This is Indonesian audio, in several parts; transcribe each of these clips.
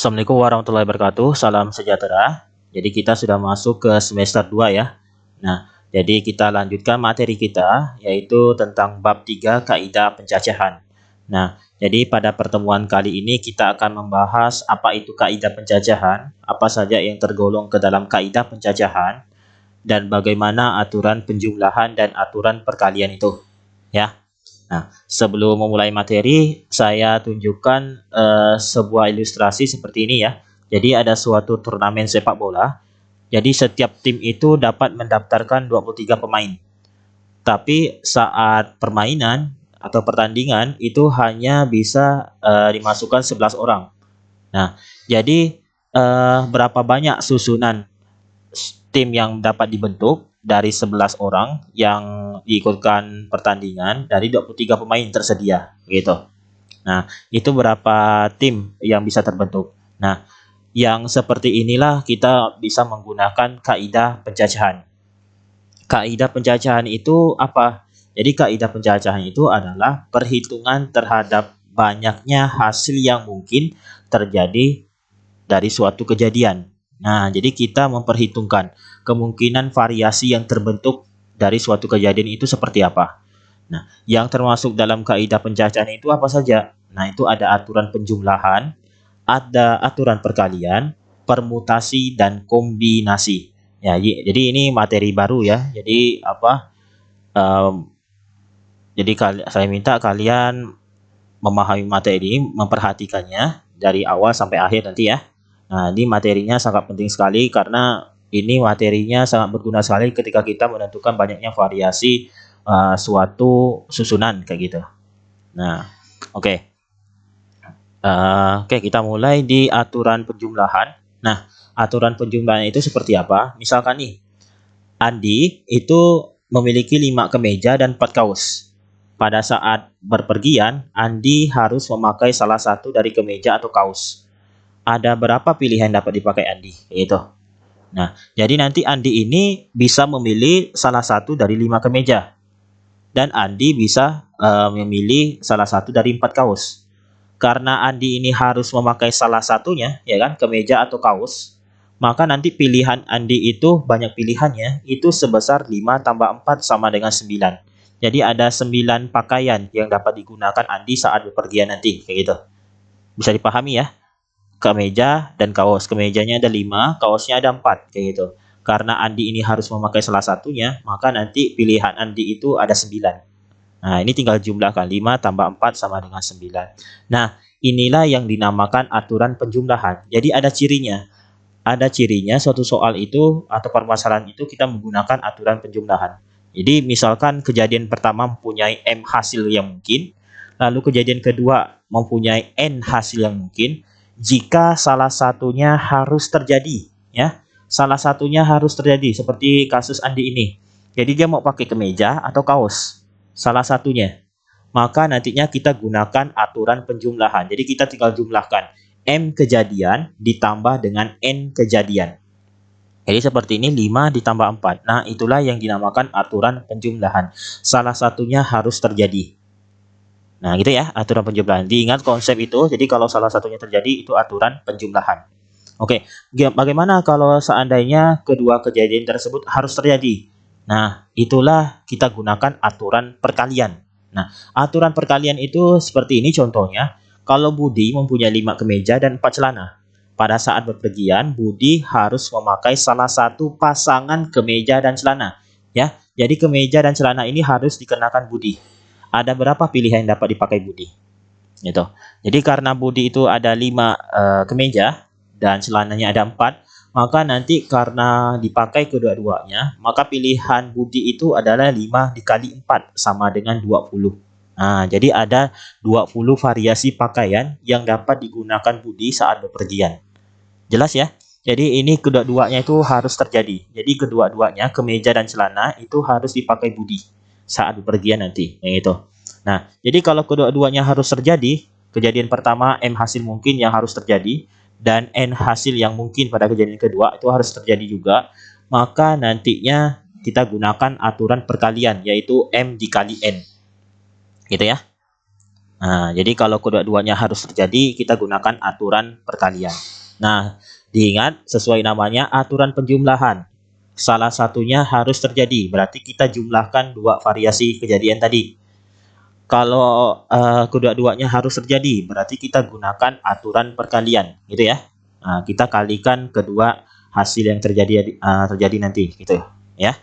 Assalamualaikum warahmatullahi wabarakatuh. Salam sejahtera. Jadi kita sudah masuk ke semester 2 ya. Nah, jadi kita lanjutkan materi kita yaitu tentang bab 3 kaidah pencacahan. Nah, jadi pada pertemuan kali ini kita akan membahas apa itu kaidah pencacahan, apa saja yang tergolong ke dalam kaidah pencacahan, dan bagaimana aturan penjumlahan dan aturan perkalian itu. Ya. Nah, sebelum memulai materi, saya tunjukkan sebuah ilustrasi seperti ini ya. Jadi ada suatu turnamen sepak bola. Jadi setiap tim itu dapat mendaftarkan 23 pemain. Tapi saat permainan atau pertandingan itu hanya bisa dimasukkan 11 orang. Nah, jadi berapa banyak susunan tim yang dapat dibentuk dari 11 orang yang diikutkan pertandingan dari 23 pemain tersedia gitu. Nah, itu berapa tim yang bisa terbentuk. Nah, yang seperti inilah kita bisa menggunakan kaidah pencacahan. Kaidah pencacahan itu apa? Jadi kaidah pencacahan itu adalah perhitungan terhadap banyaknya hasil yang mungkin terjadi dari suatu kejadian. Nah, jadi kita memperhitungkan kemungkinan variasi yang terbentuk dari suatu kejadian itu seperti apa. Nah, yang termasuk dalam kaidah pencacahan itu apa saja? Nah, itu ada aturan penjumlahan, ada aturan perkalian, permutasi, dan kombinasi. Ya, jadi ini materi baru ya. Jadi apa? Um, jadi saya minta kalian memahami materi ini, memperhatikannya dari awal sampai akhir nanti ya. Nah, ini materinya sangat penting sekali karena ini materinya sangat berguna sekali ketika kita menentukan banyaknya variasi suatu susunan kayak gitu. Nah, oke. Oke, kita mulai di aturan penjumlahan. Nah, aturan penjumlahan itu seperti apa? Misalkan nih, Andi itu memiliki 5 kemeja dan 4 kaos. Pada saat berpergian, Andi harus memakai salah satu dari kemeja atau kaos. Ada berapa pilihan dapat dipakai Andi? Itu. Nah, jadi nanti Andi ini bisa memilih salah satu dari 5 kemeja. Dan Andi bisa memilih salah satu dari 4 kaos. Karena Andi ini harus memakai salah satunya, ya kan, kemeja atau kaos, maka nanti pilihan Andi itu banyak pilihannya, itu sebesar 5 tambah 4 sama dengan 9. Jadi ada 9 pakaian yang dapat digunakan Andi saat bepergian nanti, kayak gitu. Bisa dipahami ya? Kemeja dan kaos. Kemejanya ada 5, kaosnya ada 4, kayak gitu. Karena Andi ini harus memakai salah satunya, maka nanti pilihan Andi itu ada 9. Nah, ini tinggal jumlahkan 5 tambah 4 sama dengan 9. Nah, inilah yang dinamakan aturan penjumlahan. Jadi ada cirinya. Ada cirinya suatu soal itu atau permasalahan itu kita menggunakan aturan penjumlahan. Jadi misalkan kejadian pertama mempunyai M hasil yang mungkin, lalu kejadian kedua mempunyai N hasil yang mungkin, jika salah satunya harus terjadi, ya. Salah satunya harus terjadi seperti kasus Andi ini. Jadi dia mau pakai kemeja atau kaos, salah satunya. Maka nantinya kita gunakan aturan penjumlahan. Jadi kita tinggal jumlahkan M kejadian ditambah dengan N kejadian. Jadi seperti ini 5 ditambah 4. Nah, itulah yang dinamakan aturan penjumlahan. Salah satunya harus terjadi. Nah, gitu ya, aturan penjumlahan. Diingat konsep itu, jadi kalau salah satunya terjadi, itu aturan penjumlahan. Oke, bagaimana kalau seandainya kedua kejadian tersebut harus terjadi? Nah, itulah kita gunakan aturan perkalian. Nah, aturan perkalian itu seperti ini contohnya. Kalau Budi mempunyai 5 kemeja dan 4 celana. Pada saat bepergian, Budi harus memakai salah satu pasangan kemeja dan celana. Ya, jadi kemeja dan celana ini harus dikenakan Budi. Ada berapa pilihan yang dapat dipakai Budi? Gitu. Jadi karena Budi itu ada 5 kemeja dan celananya ada 4, maka nanti karena dipakai kedua-duanya, maka pilihan Budi itu adalah 5 dikali 4 sama dengan 20. Nah, jadi ada 20 variasi pakaian yang dapat digunakan Budi saat bepergian. Jelas ya? Jadi ini kedua-duanya itu harus terjadi. Jadi kedua-duanya kemeja dan celana itu harus dipakai Budi saat bepergian nanti, yang itu. Nah, jadi kalau kedua-duanya harus terjadi, kejadian pertama M hasil mungkin yang harus terjadi dan N hasil yang mungkin pada kejadian kedua itu harus terjadi juga, maka nantinya kita gunakan aturan perkalian yaitu M dikali N. Gitu ya. Nah, jadi kalau kedua-duanya harus terjadi, kita gunakan aturan perkalian. Nah, diingat sesuai namanya aturan penjumlahan. Salah satunya harus terjadi, berarti kita jumlahkan dua variasi kejadian tadi. Kalau kedua-duanya harus terjadi, berarti kita gunakan aturan perkalian, gitu ya. Nah, kita kalikan kedua hasil yang terjadi nanti, gitu ya.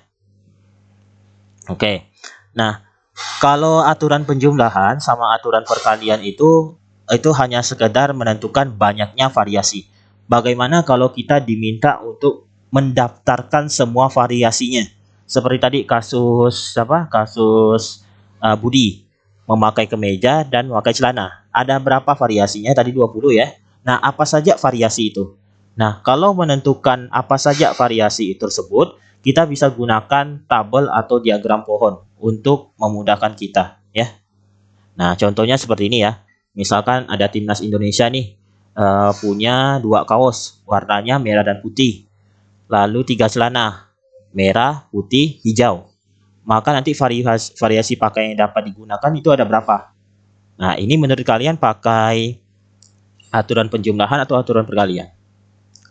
Oke. Nah, kalau aturan penjumlahan sama aturan perkalian itu hanya sekedar menentukan banyaknya variasi. Bagaimana kalau kita diminta untuk mendaftarkan semua variasinya? Seperti tadi kasus apa? Kasus Budi memakai kemeja dan memakai celana. Ada berapa variasinya? Tadi 20 ya. Nah, apa saja variasi itu? Nah, kalau menentukan apa saja variasi tersebut, kita bisa gunakan tabel atau diagram pohon untuk memudahkan kita ya. Nah, contohnya seperti ini ya. Misalkan ada timnas Indonesia nih punya dua kaos warnanya merah dan putih. Lalu tiga celana merah, putih, hijau. Maka nanti variasi pakaian yang dapat digunakan itu ada berapa? Nah, ini menurut kalian pakai aturan penjumlahan atau aturan perkalian?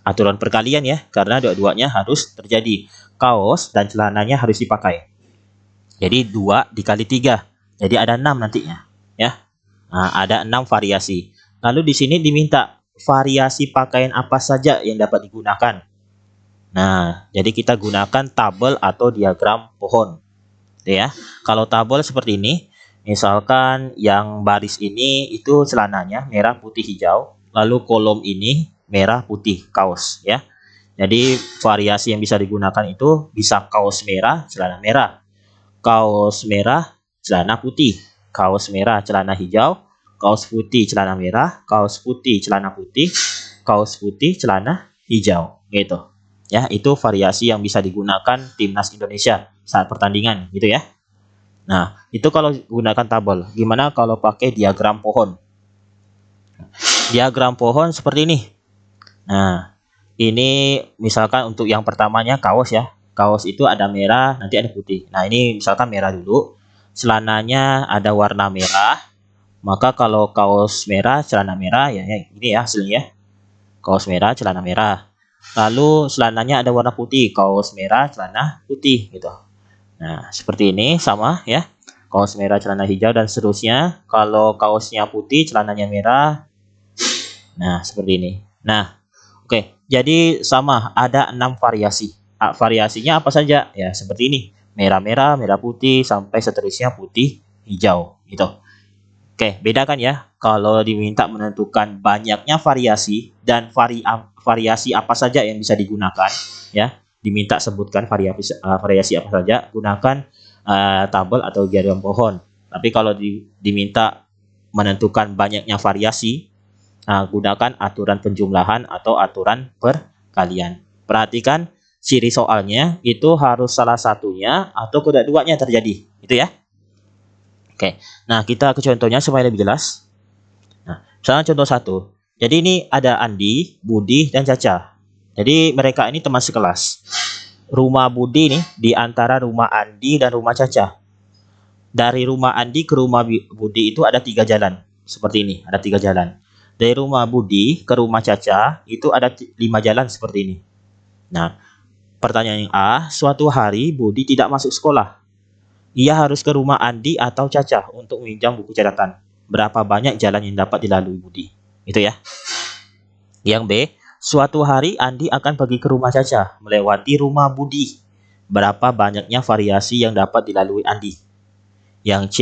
Aturan perkalian ya, karena dua-duanya harus terjadi. Kaos dan celananya harus dipakai. Jadi 2 dikali 3. Jadi ada 6 nantinya. Ya. Nah, ada 6 variasi. Lalu di sini diminta variasi pakaian apa saja yang dapat digunakan. Nah, jadi kita gunakan tabel atau diagram pohon. Ya. Kalau tabel seperti ini, misalkan yang baris ini itu celananya merah, putih, hijau. Lalu kolom ini merah, putih, kaos ya. Jadi variasi yang bisa digunakan itu bisa kaos merah, celana merah, kaos merah, celana putih, kaos merah, celana hijau, kaos putih, celana merah, kaos putih, celana putih, kaos putih, celana hijau, gitu. Ya, itu variasi yang bisa digunakan timnas Indonesia saat pertandingan, gitu ya. Nah, itu kalau gunakan tabel. Gimana kalau pakai diagram pohon? Diagram pohon seperti ini. Nah, ini misalkan untuk yang pertamanya kaos ya. Kaos itu ada merah, nanti ada putih. Nah, ini misalkan merah dulu. Celananya ada warna merah. Maka kalau kaos merah, celana merah ya, ini ya hasilnya. Kaos merah, celana merah. Lalu celananya ada warna putih, kaos merah, celana putih gitu. Nah, seperti ini sama ya. Kaos merah, celana hijau dan seterusnya. Kalau kaosnya putih, celananya merah. Nah, seperti ini. Nah, oke, jadi sama ada 6 variasi. Variasinya apa saja? Ya, seperti ini. Merah-merah, merah putih, sampai seterusnya putih, hijau. Gitu. Oke, bedakan ya. Kalau diminta menentukan banyaknya variasi dan variasi apa saja yang bisa digunakan, ya. Diminta sebutkan variasi apa saja, gunakan tabel atau diagram pohon. Tapi kalau diminta menentukan banyaknya variasi, gunakan aturan penjumlahan atau aturan perkalian. Perhatikan ciri soalnya itu harus salah satunya atau kedua-duanya terjadi, itu ya. Oke, nah kita ke contohnya supaya lebih jelas. Nah, misalnya contoh 1. Jadi ini ada Andi, Budi, dan Caca. Jadi mereka ini teman sekelas. Rumah Budi nih di antara rumah Andi dan rumah Caca. Dari rumah Andi ke rumah Budi itu ada 3 jalan. Seperti ini, ada 3 jalan. Dari rumah Budi ke rumah Caca itu ada 5 jalan seperti ini. Nah, pertanyaan yang A, suatu hari Budi tidak masuk sekolah. Ia harus ke rumah Andi atau Caca untuk meminjam buku catatan. Berapa banyak jalan yang dapat dilalui Budi? Itu ya. Yang B, suatu hari Andi akan pergi ke rumah Caca, melewati rumah Budi. Berapa banyaknya variasi yang dapat dilalui Andi? Yang C,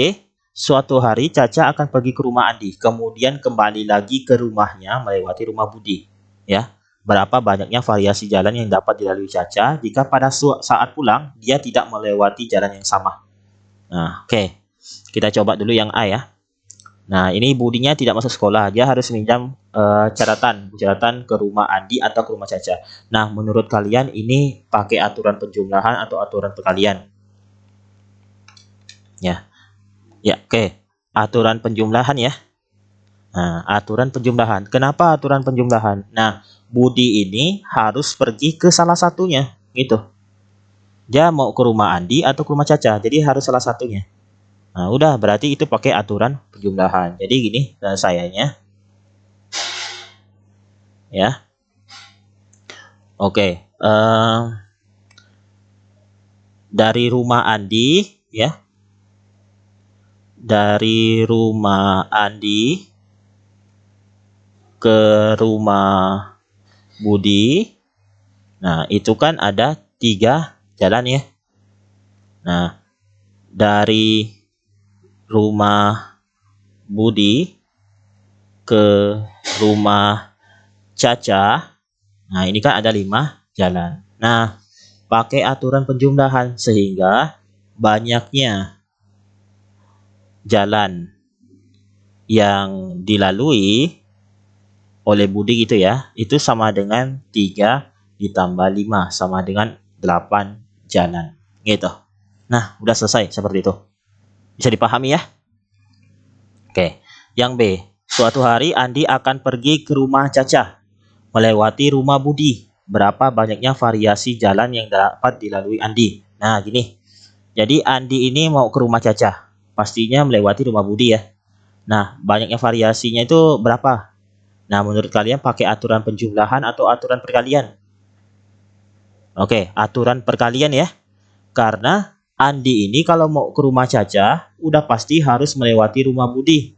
suatu hari Caca akan pergi ke rumah Andi, kemudian kembali lagi ke rumahnya melewati rumah Budi. Ya, berapa banyaknya variasi jalan yang dapat dilalui Caca jika pada saat pulang dia tidak melewati jalan yang sama? Nah, oke. Kita coba dulu yang A ya. Nah, ini Budinya tidak masuk sekolah. Dia harus minjam catatan ke rumah Andi atau ke rumah Caca. Nah, menurut kalian ini pakai aturan penjumlahan atau aturan perkalian? Ya. Ya, oke. Aturan penjumlahan ya. Nah, aturan penjumlahan. Kenapa aturan penjumlahan? Nah, Budi ini harus pergi ke salah satunya, gitu. Dia mau ke rumah Andi atau ke rumah Caca, jadi harus salah satunya. Nah, udah berarti itu pakai aturan penjumlahan. Jadi gini penyelesaiannya ya. Oke, dari rumah Andi ya. Dari rumah Andi ke rumah Budi. Nah, itu kan ada 3 jalan ya. Nah, dari rumah Budi ke rumah Caca. Nah, ini kan ada 5 jalan. Nah, pakai aturan penjumlahan sehingga banyaknya jalan yang dilalui oleh Budi gitu ya, itu sama dengan 3 ditambah 5 sama dengan 8 jalan gitu. Nah, udah selesai seperti itu. Bisa dipahami ya? Oke. Yang B, suatu hari Andi akan pergi ke rumah Caca, melewati rumah Budi. Berapa banyaknya variasi jalan yang dapat dilalui Andi? Nah, gini. Jadi Andi ini mau ke rumah Caca, pastinya melewati rumah Budi ya. Nah, banyaknya variasinya itu berapa? Nah, menurut kalian pakai aturan penjumlahan atau aturan perkalian? Oke, aturan perkalian ya. Karena Andi ini kalau mau ke rumah Caca, udah pasti harus melewati rumah Budi.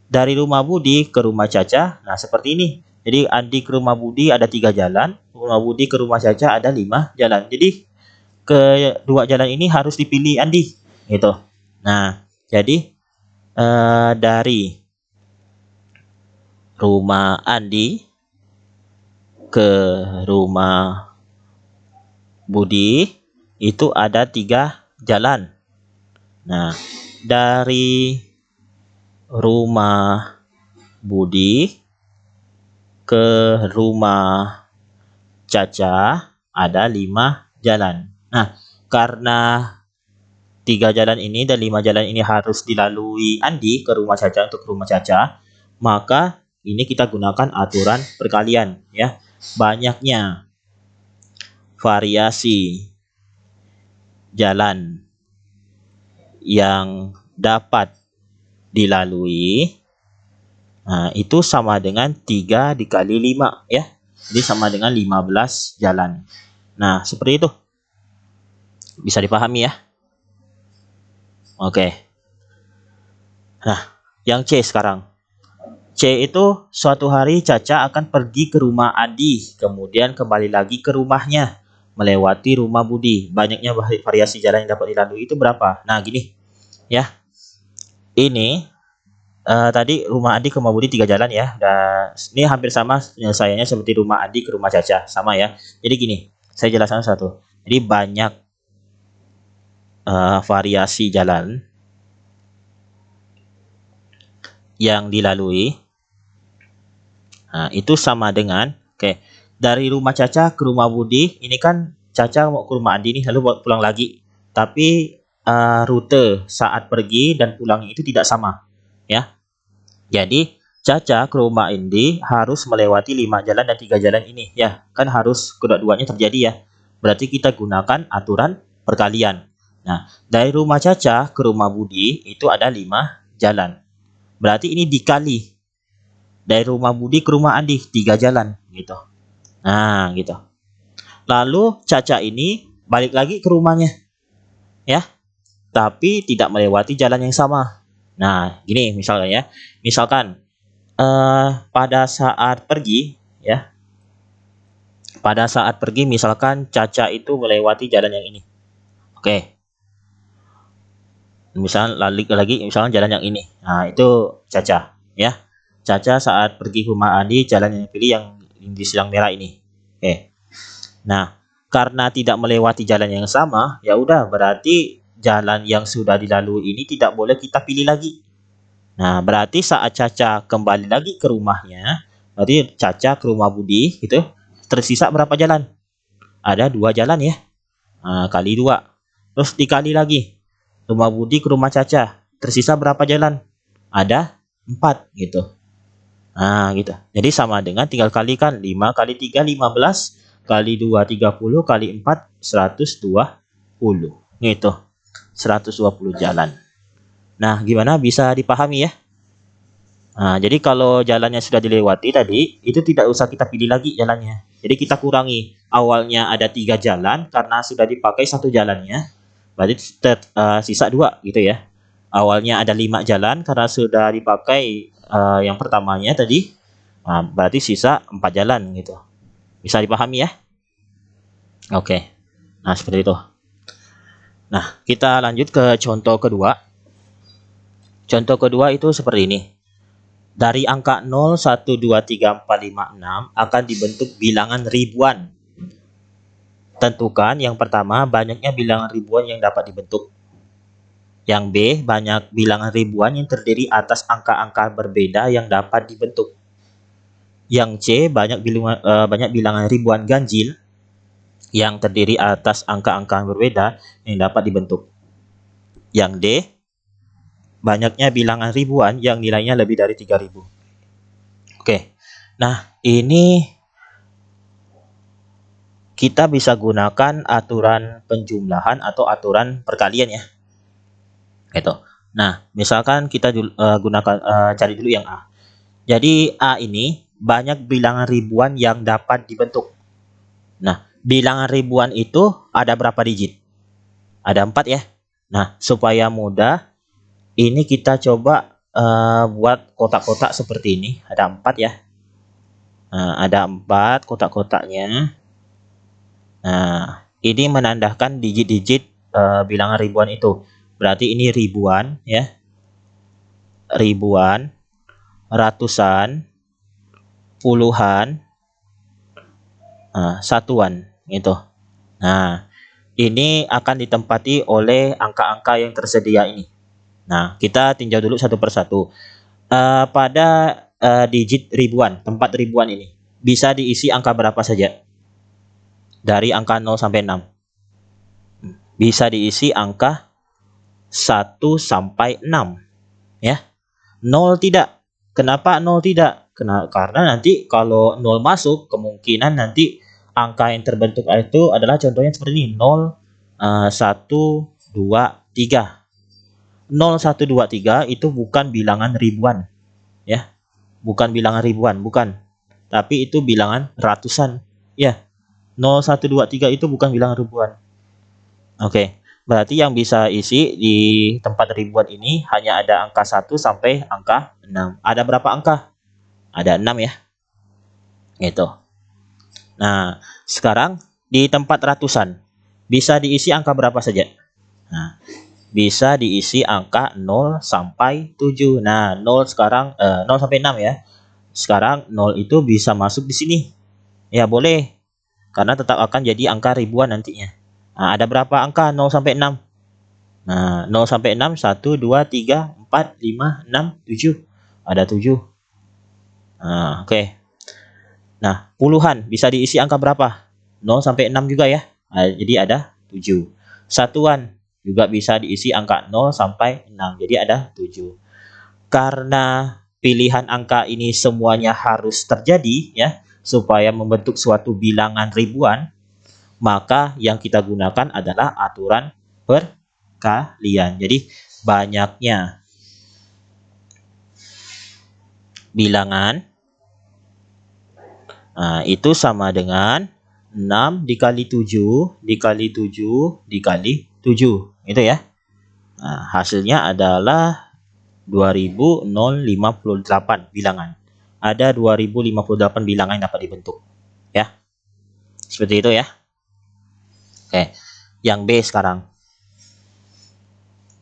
Dari rumah Budi ke rumah Caca, nah seperti ini. Jadi Andi ke rumah Budi ada 3 jalan, rumah Budi ke rumah Caca ada 5 jalan. Jadi kedua jalan ini harus dipilih Andi, gitu. Nah, jadi dari rumah Andi ke rumah Budi itu ada 3 jalan. Nah, dari rumah Budi ke rumah Caca ada 5 jalan. Nah, karena 3 jalan ini dan 5 jalan ini harus dilalui Andi ke rumah Caca untuk ke rumah Caca, maka ini kita gunakan aturan perkalian ya. Banyaknya variasi jalan yang dapat dilalui, nah, itu sama dengan 3 dikali 5 ya. Jadi sama dengan 15 jalan. Nah, seperti itu. Bisa dipahami ya? Oke. Nah, yang C sekarang. C itu suatu hari Caca akan pergi ke rumah Adi, kemudian kembali lagi ke rumahnya, melewati rumah Budi. Banyaknya variasi jalan yang dapat dilalui itu berapa? Nah, gini ya. Ini tadi rumah Adi ke rumah Budi 3 jalan ya. Dan ini hampir sama penyelesaiannya seperti rumah Adi ke rumah Caca, sama ya. Jadi gini, saya jelaskan satu. Jadi banyak variasi jalan yang dilalui. Nah, itu sama dengan dari rumah Caca ke rumah Budi. Ini kan Caca mau ke rumah Andi nih, lalu pulang lagi. Tapi rute saat pergi dan pulangnya itu tidak sama ya. Jadi Caca ke rumah Andi harus melewati 5 jalan dan 3 jalan ini ya. Kan harus kedua-duanya terjadi ya. Berarti kita gunakan aturan perkalian. Nah, dari rumah Caca ke rumah Budi itu ada 5 jalan. Berarti ini dikali dari rumah Budi ke rumah Andi 3 jalan gitu. Nah, gitu. Lalu Caca ini balik lagi ke rumahnya ya, tapi tidak melewati jalan yang sama. Nah, gini misalnya ya. Misalkan pada saat pergi ya. Pada saat pergi misalkan Caca itu melewati jalan yang ini. Oke. Misal lagi misalnya jalan yang ini. Nah, itu Caca ya. Caca saat pergi ke rumah Andi jalan yang pilih yang di silang merah ini. Oke. Nah, karena tidak melewati jalan yang sama, ya udah berarti jalan yang sudah dilalui ini tidak boleh kita pilih lagi. Nah, berarti saat Caca kembali lagi ke rumahnya, berarti Caca ke rumah Budi gitu, tersisa berapa jalan? Ada 2 jalan ya. Nah, kali 2. Terus dikali lagi. Rumah Budi ke rumah Caca, tersisa berapa jalan? Ada 4 gitu. Nah, gitu. Jadi sama dengan tinggal kalikan 5 kali 3 15 kali 2 30 kali 4 120. Gitu. 120 jalan. Nah, gimana, bisa dipahami ya? Nah, jadi kalau jalannya sudah dilewati tadi, itu tidak usah kita pilih lagi jalannya. Jadi kita kurangi. Awalnya ada 3 jalan, karena sudah dipakai satu jalannya, berarti sisa 2 gitu ya. Awalnya ada 5 jalan, karena sudah dipakai yang pertamanya tadi, nah, berarti sisa 4 jalan gitu. Bisa dipahami ya? Oke. Nah, seperti itu. Nah, kita lanjut ke contoh kedua. Contoh kedua itu seperti ini. Dari angka 0, 1, 2, 3, 4, 5, 6 akan dibentuk bilangan ribuan. Tentukan yang pertama banyaknya bilangan ribuan yang dapat dibentuk. Yang B, banyak bilangan ribuan yang terdiri atas angka-angka berbeda yang dapat dibentuk. Yang C, banyak bilangan ribuan ganjil yang terdiri atas angka-angka berbeda yang dapat dibentuk. Yang D, banyaknya bilangan ribuan yang nilainya lebih dari 3000. Oke. Nah, ini kita bisa gunakan aturan penjumlahan atau aturan perkalian ya. Gitu. Nah, misalkan kita cari dulu yang A. Jadi A ini banyak bilangan ribuan yang dapat dibentuk. Nah, bilangan ribuan itu ada berapa digit? Ada 4 ya. Nah, supaya mudah, ini kita coba buat kotak-kotak seperti ini. Ada 4 ya. Nah, ada 4 kotak-kotaknya. Nah, ini menandakan digit-digit bilangan ribuan itu. Berarti ini ribuan ya. Ribuan, ratusan, puluhan, satuan gitu. Nah, ini akan ditempati oleh angka-angka yang tersedia ini. Nah, kita tinjau dulu satu persatu. Pada digit ribuan, tempat ribuan ini, bisa diisi angka berapa saja? Dari angka 0 sampai 6. Bisa diisi angka 1 sampai 6. Ya. 0 tidak. Kenapa 0 tidak? Karena nanti kalau 0 masuk, kemungkinan nanti angka yang terbentuk itu adalah contohnya seperti ini. 0, 1, 2, 3. 0, 1, 2, 3 itu bukan bilangan ribuan. Ya. Bukan bilangan ribuan, bukan. Tapi itu bilangan ratusan. Ya. 0, 1, 2, 3 itu bukan bilangan ribuan. Oke. Berarti yang bisa isi di tempat ribuan ini hanya ada angka 1 sampai angka 6. Ada berapa angka? Ada 6 ya. Gitu. Nah, sekarang di tempat ratusan bisa diisi angka berapa saja? Nah, bisa diisi angka 0 sampai 7. Nah, 0 sekarang 0 sampai 6 ya. Sekarang 0 itu bisa masuk di sini. Ya, boleh. Karena tetap akan jadi angka ribuan nantinya. Nah, ada berapa angka 0 sampai 6? Nah, 0 sampai 6, 1, 2, 3, 4, 5, 6, 7. Ada 7. Nah, oke. Nah, puluhan bisa diisi angka berapa? 0 sampai 6 juga ya. Nah, jadi ada 7. Satuan juga bisa diisi angka 0 sampai 6. Jadi ada 7. Karena pilihan angka ini semuanya harus terjadi ya, supaya membentuk suatu bilangan ribuan, maka yang kita gunakan adalah aturan perkalian. Jadi banyaknya bilangan itu sama dengan 6 dikali 7 dikali 7 dikali 7. Itu ya. Nah, hasilnya adalah 2058 bilangan. Ada 2058 bilangan yang dapat dibentuk. Ya. Seperti itu ya. Oke. Yang B sekarang.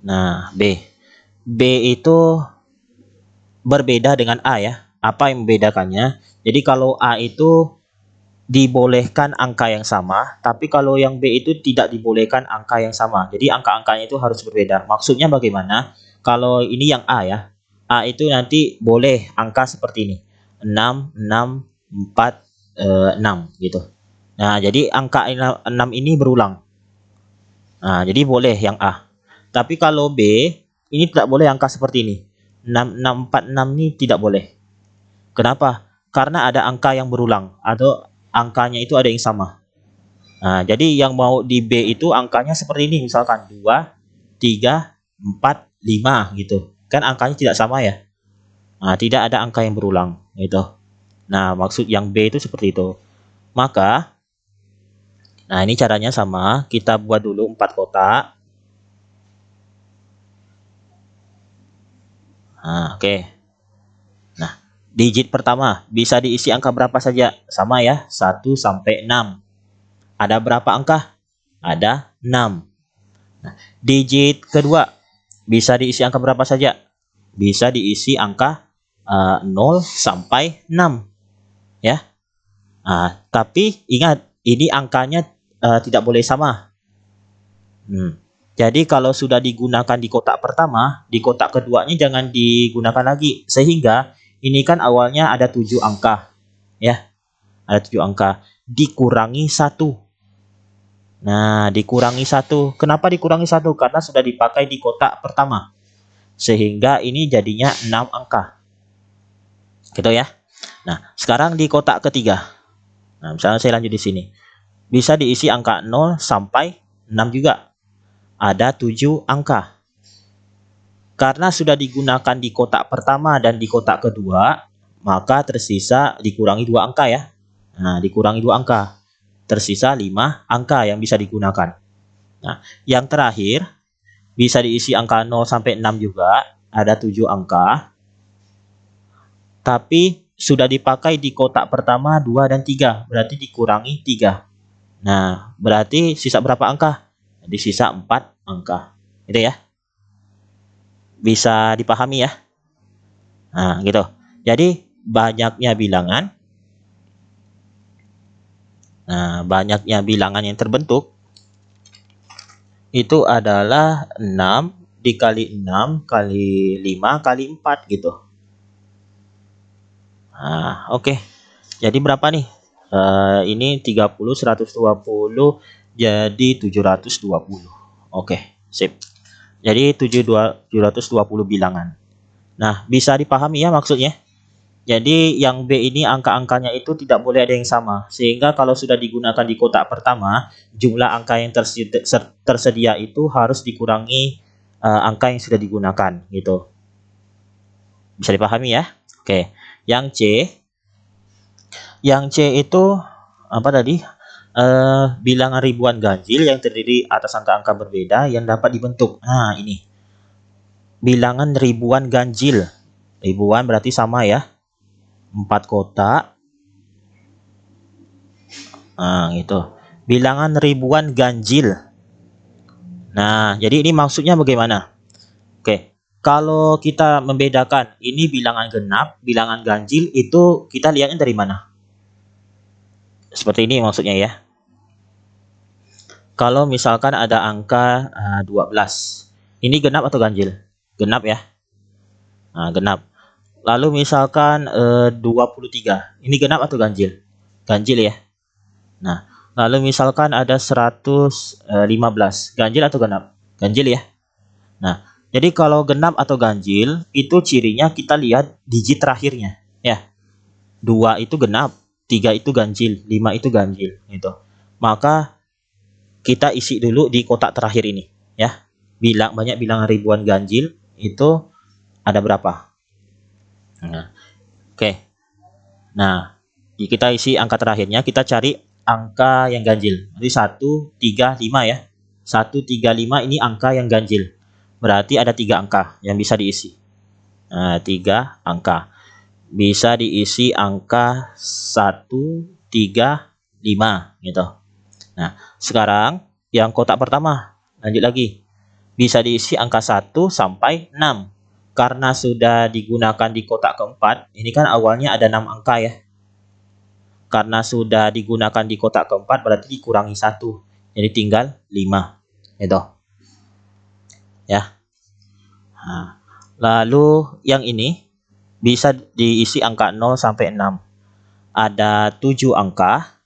Nah, B. B itu berbeda dengan A ya. Apa yang membedakannya? Jadi kalau A itu dibolehkan angka yang sama, tapi kalau yang B itu tidak dibolehkan angka yang sama. Jadi angka-angkanya itu harus berbeda. Maksudnya bagaimana? Kalau ini yang A ya. A itu nanti boleh angka seperti ini. 6, 6, 4, 6 gitu. Nah, jadi angka 6 ini berulang. Nah, jadi boleh yang A. Tapi kalau B, ini tidak boleh angka seperti ini. 6, 6, 4, 6 ini tidak boleh. Kenapa? Karena ada angka yang berulang atau angkanya itu ada yang sama. Nah, jadi yang mau di B itu angkanya seperti ini, misalkan 2, 3, 4, 5 gitu. Kan angkanya tidak sama ya. Nah, tidak ada angka yang berulang gitu. Nah, maksud yang B itu seperti itu. Maka, nah ini caranya sama. Kita buat dulu 4 kotak. Nah, oke. Nah, digit pertama bisa diisi angka berapa saja? Sama ya, 1 sampai 6. Ada berapa angka? Ada 6. Nah, digit kedua bisa diisi angka berapa saja? Bisa diisi angka 0 sampai 6 ya. Nah, tapi ingat ini angkanya tidak boleh sama. Jadi kalau sudah digunakan di kotak pertama, di kotak keduanya jangan digunakan lagi. Sehingga ini kan awalnya ada 7 angka ya. Ada 7 angka dikurangi 1. Nah, dikurangi 1. Kenapa dikurangi 1? Karena sudah dipakai di kotak pertama. Sehingga ini jadinya 6 angka. Gitu ya. Nah, sekarang di kotak ketiga. Nah, misalnya saya lanjut di sini. Bisa diisi angka 0 sampai 6 juga. Ada 7 angka. Karena sudah digunakan di kotak pertama dan di kotak kedua, maka tersisa dikurangi 2 angka ya. Nah, dikurangi 2 angka. Tersisa 5 angka yang bisa digunakan. Nah, yang terakhir bisa diisi angka 0 sampai 6 juga, ada 7 angka. Tapi sudah dipakai di kotak pertama 2 dan 3, berarti dikurangi 3. Nah, berarti sisa berapa angka? Jadi sisa 4 angka. Gitu ya. Bisa dipahami ya? Nah, gitu. Jadi banyaknya bilangan. Nah, banyaknya bilangan yang terbentuk itu adalah 6 dikali 6 kali 5 kali 4 gitu. Nah, oke. Jadi berapa nih? Ini 30, 120, jadi 720. Oke, sip. Jadi 720 bilangan. Nah, bisa dipahami ya maksudnya? Jadi yang B ini angka-angkanya itu tidak boleh ada yang sama. Sehingga kalau sudah digunakan di kotak pertama, jumlah angka yang tersedia itu harus dikurangi angka yang sudah digunakan gitu. Bisa dipahami ya? Oke. Yang C. Yang C itu apa tadi? Bilangan ribuan ganjil yang terdiri atas angka-angka berbeda yang dapat dibentuk. Nah, ini. Bilangan ribuan ganjil. Ribuan berarti sama ya. 4 kotak. Nah, gitu. Bilangan ribuan ganjil. Nah, jadi ini maksudnya bagaimana? Oke. Kalau kita membedakan ini bilangan genap, bilangan ganjil itu kita lihatnya dari mana? Seperti ini maksudnya ya. Kalau misalkan ada angka 12. Ini genap atau ganjil? Genap ya. Nah, genap. Lalu misalkan 23. Ini genap atau ganjil? Ganjil ya. Nah, lalu misalkan ada 115. Ganjil atau genap? Ganjil ya. Nah, jadi kalau genap atau ganjil, itu cirinya kita lihat digit terakhirnya. Ya, 2 itu genap, 3 itu ganjil, 5 itu ganjil. Gitu. Maka, kita isi dulu di kotak terakhir ini. Ya, banyak bilangan ribuan ganjil, itu ada berapa? Nah, oke. Nah, kita isi angka terakhirnya, kita cari angka yang ganjil. Jadi 1, 3, 5 ya. 1, 3, 5 ini angka yang ganjil. Berarti ada 3 angka yang bisa diisi. Nah, 3 angka. Bisa diisi angka 1, 3, 5 gitu. Nah, sekarang yang kotak pertama. Lanjut lagi. Bisa diisi angka 1 sampai 6. Karena sudah digunakan di kotak keempat, ini kan awalnya ada 6 angka ya. Karena sudah digunakan di kotak keempat berarti dikurangi 1. Jadi tinggal 5. Gitu. Ya. Nah, lalu yang ini bisa diisi angka 0 sampai 6. Ada 7 angka.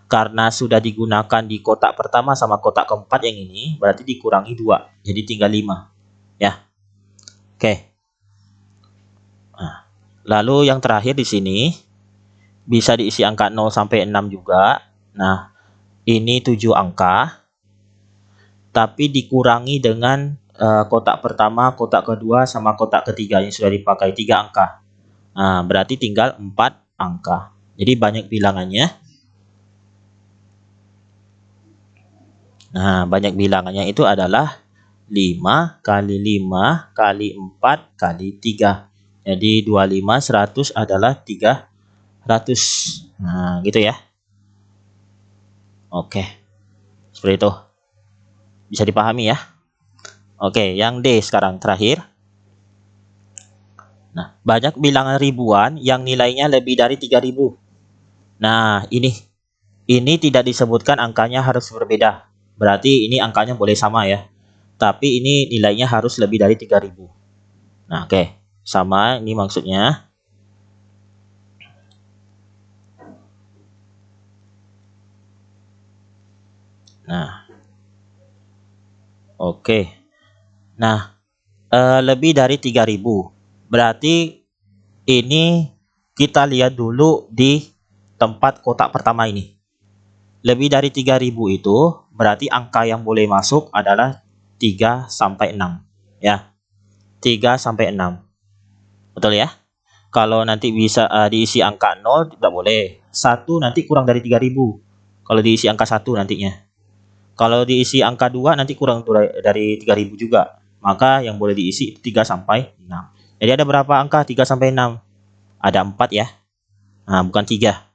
Karena sudah digunakan di kotak pertama sama kotak keempat yang ini, berarti dikurangi 2. Jadi tinggal 5. Ya. Oke. Nah, lalu yang terakhir di sini bisa diisi angka 0 sampai 6 juga. Nah, ini 7 angka. Tapi dikurangi dengan kotak pertama, kotak kedua, sama kotak ketiga yang sudah dipakai 3 angka. Nah, berarti tinggal 4 angka. Jadi banyak bilangannya. Nah, banyak bilangannya itu adalah 5 kali 5 kali 4 kali 3. Jadi 25, 100 adalah 300. Nah, gitu ya. Oke. Seperti itu. Bisa dipahami ya. Oke, yang D sekarang terakhir. Nah, banyak bilangan ribuan yang nilainya lebih dari 3000. Nah, ini tidak disebutkan angkanya harus berbeda. Berarti ini angkanya boleh sama ya. Tapi ini nilainya harus lebih dari 3000. Nah, oke. Sama ini maksudnya. Nah. Oke. Nah, lebih dari 3000. Berarti ini kita lihat dulu di tempat kotak pertama ini. Lebih dari 3000 itu berarti angka yang boleh masuk adalah 3 sampai 6 ya. 3 sampai 6. Betul ya? Kalau nanti bisa diisi angka 0 tidak boleh. 1 nanti kurang dari 3000. Kalau diisi angka 1 nantinya. Kalau diisi angka 2 nanti kurang dari 3000 juga. Maka yang boleh diisi 3 sampai 6. Jadi ada berapa angka 3 sampai 6? Ada 4 ya. Nah, bukan 3.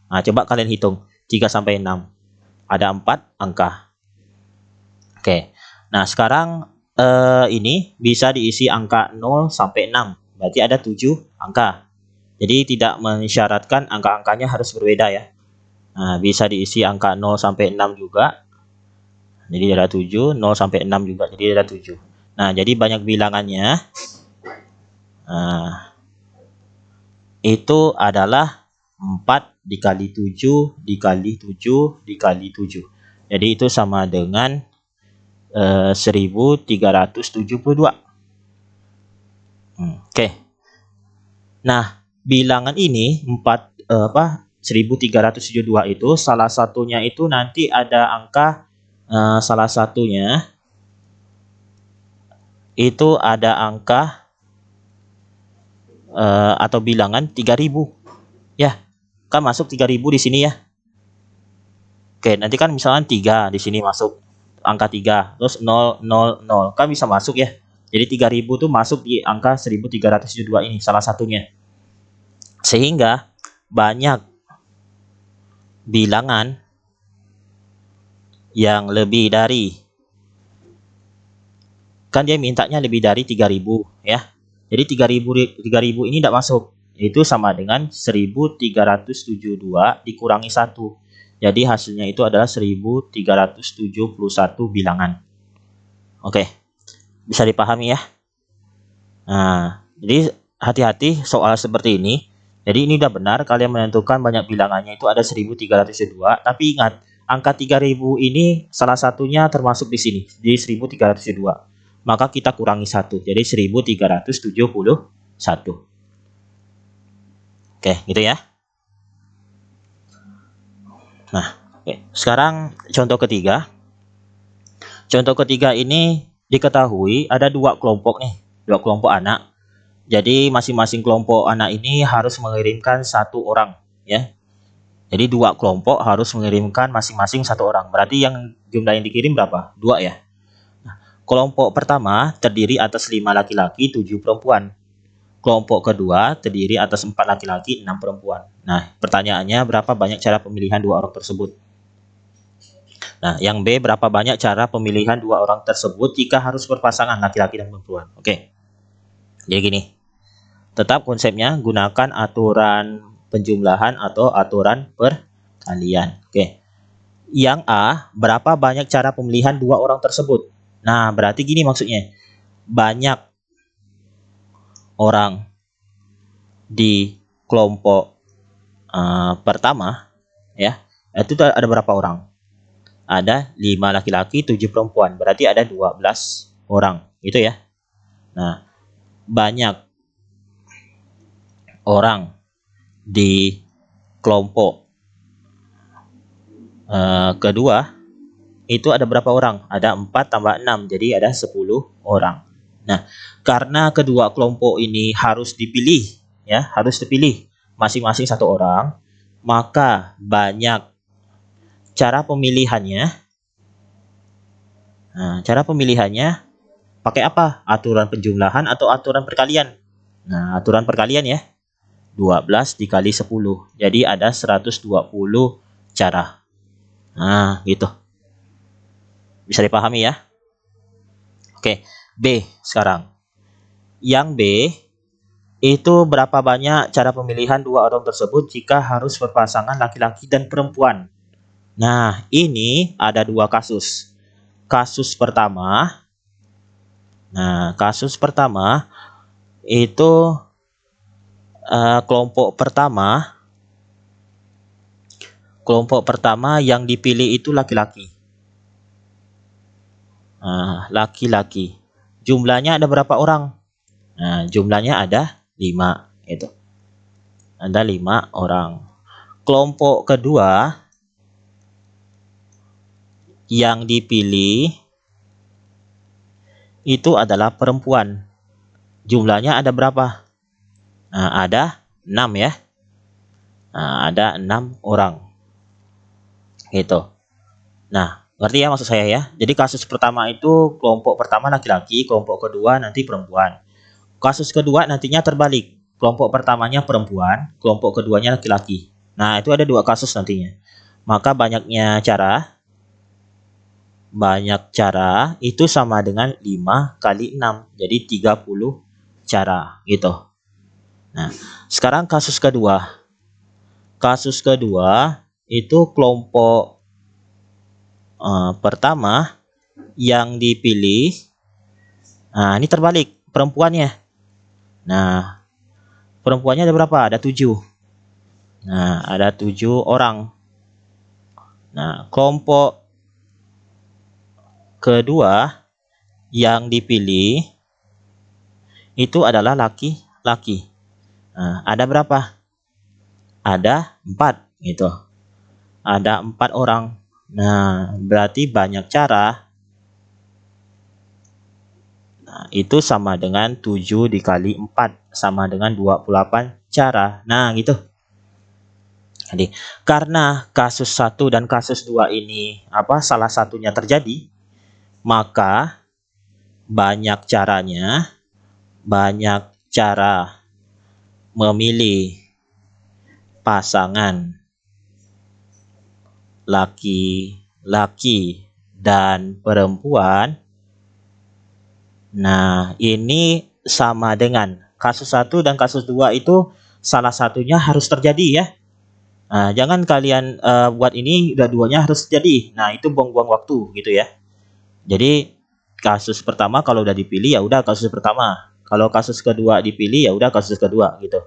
Nah, coba kalian hitung 3 sampai 6. Ada 4 angka. Oke. Nah, sekarang ini bisa diisi angka 0 sampai 6. Berarti ada 7 angka. Jadi tidak mensyaratkan angka-angkanya harus berbeda ya. Nah, bisa diisi angka 0 sampai 6 juga. Jadi ada 7, 0 sampai 6 juga. Jadi ada 7. Nah, jadi banyak bilangannya. Nah, itu adalah 4 dikali 7 dikali 7 dikali 7. Jadi itu sama dengan 1372. Oke. Nah, bilangan ini 1372 itu salah satunya itu nanti ada angka salah satunya itu ada angka atau bilangan 3000. Ya, kan masuk 3000 di sini ya. Oke, nanti kan misalkan 3 di sini masuk angka 3, terus 0 0 0 kan bisa masuk ya. Jadi 3000 tuh masuk di angka 1372 ini salah satunya. Sehingga banyak bilangan yang lebih dari, kan dia mintanya lebih dari 3000 ya. Jadi 3000 ini tidak masuk. Itu sama dengan 1372 dikurangi 1. Jadi hasilnya itu adalah 1371 bilangan. Oke. Bisa dipahami ya. Nah, jadi hati-hati soal seperti ini. Jadi ini udah benar kalian menentukan banyak bilangannya itu ada 1302, tapi ingat angka 3000 ini salah satunya termasuk di sini di 1302. Maka kita kurangi 1 jadi 1371. Oke, gitu ya. Nah, oke. Sekarang contoh ketiga. Contoh ketiga ini diketahui ada dua kelompok nih, dua kelompok anak. Jadi masing-masing kelompok anak ini harus mengirimkan satu orang ya. Jadi dua kelompok harus mengirimkan masing-masing satu orang. Berarti yang jumlah yang dikirim berapa? 2 ya. Nah, kelompok pertama terdiri atas 5 laki-laki, 7 perempuan. Kelompok kedua terdiri atas 4 laki-laki, 6 perempuan. Nah, pertanyaannya berapa banyak cara pemilihan dua orang tersebut? Nah, yang B, berapa banyak cara pemilihan dua orang tersebut jika harus berpasangan laki-laki dan perempuan? Oke. Jadi gini. Tetap konsepnya gunakan aturan penjumlahan atau aturan perkalian. Oke. Yang A, berapa banyak cara pemilihan dua orang tersebut? Nah, berarti gini maksudnya. Banyak orang di kelompok pertama ya. Itu ada berapa orang? Ada 5 laki-laki, 7 perempuan. Berarti ada 12 orang. Gitu ya. Nah, banyak orang di kelompok kedua itu ada berapa orang? Ada 4 tambah 6, jadi ada 10 orang. Nah, karena kedua kelompok ini harus dipilih, ya, harus dipilih masing-masing satu orang, maka banyak cara pemilihannya. Nah, cara pemilihannya pakai apa? Aturan penjumlahan atau aturan perkalian? Nah, aturan perkalian ya. 12 dikali 10. Jadi ada 120 cara. Nah, gitu. Bisa dipahami ya? Oke, B sekarang. Yang B itu berapa banyak cara pemilihan dua orang tersebut jika harus berpasangan laki-laki dan perempuan? Nah, ini ada dua kasus. Kasus pertama, itu kelompok pertama yang dipilih itu laki-laki. Laki-laki. Jumlahnya ada berapa orang? Nah, jumlahnya ada 5 itu. Ada 5 orang. Kelompok kedua yang dipilih itu adalah perempuan. Jumlahnya ada berapa? Nah, ada 6 ya. Nah, ada 6 orang. Gitu. Nah, ngerti ya maksud saya ya? Jadi kasus pertama itu kelompok pertama laki-laki, kelompok kedua nanti perempuan. Kasus kedua nantinya terbalik. Kelompok pertamanya perempuan, kelompok keduanya laki-laki. Nah, itu ada dua kasus nantinya. Maka banyak cara itu sama dengan 5 kali 6. Jadi 30 cara gitu. Nah, sekarang kasus kedua. Kasus kedua itu kelompok pertama yang dipilih. Nah, ini terbalik perempuannya. Nah, perempuannya ada berapa? Ada 7. Nah, ada 7 orang. Nah, kelompok kedua yang dipilih itu adalah laki-laki. Nah, ada berapa? Ada 4 gitu. Ada 4 orang. Nah, berarti banyak cara. Nah, itu sama dengan 7 dikali 4 sama dengan 28 cara. Nah, gitu. Jadi, karena kasus 1 dan kasus 2 ini salah satunya terjadi, maka banyak cara memilih pasangan laki-laki dan perempuan. Nah, ini sama dengan kasus 1 dan kasus 2 itu salah satunya harus terjadi ya. Nah, jangan kalian buat ini dua-duanya harus terjadi. Nah, itu buang-buang waktu gitu ya. Jadi kasus pertama kalau udah dipilih ya udah kasus pertama. Kalau kasus kedua dipilih ya udah kasus kedua gitu.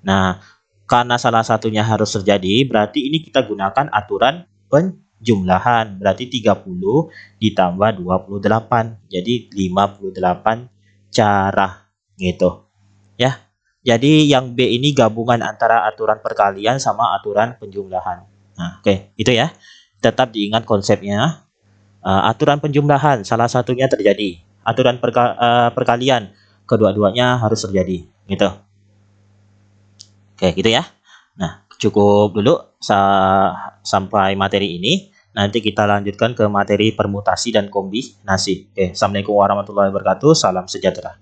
Nah, karena salah satunya harus terjadi, berarti ini kita gunakan aturan penjumlahan. Berarti 30 ditambah 28. Jadi 58 cara gitu. Ya. Jadi yang B ini gabungan antara aturan perkalian sama aturan penjumlahan. Nah, oke, itu ya. Tetap diingat konsepnya. Aturan penjumlahan salah satunya terjadi. Aturan perkalian kedua-duanya harus terjadi. Gitu. Oke, gitu ya. Nah, cukup dulu sampai materi ini. Nanti kita lanjutkan ke materi permutasi dan kombinasi. Oke, Assalamualaikum warahmatullahi wabarakatuh. Salam sejahtera.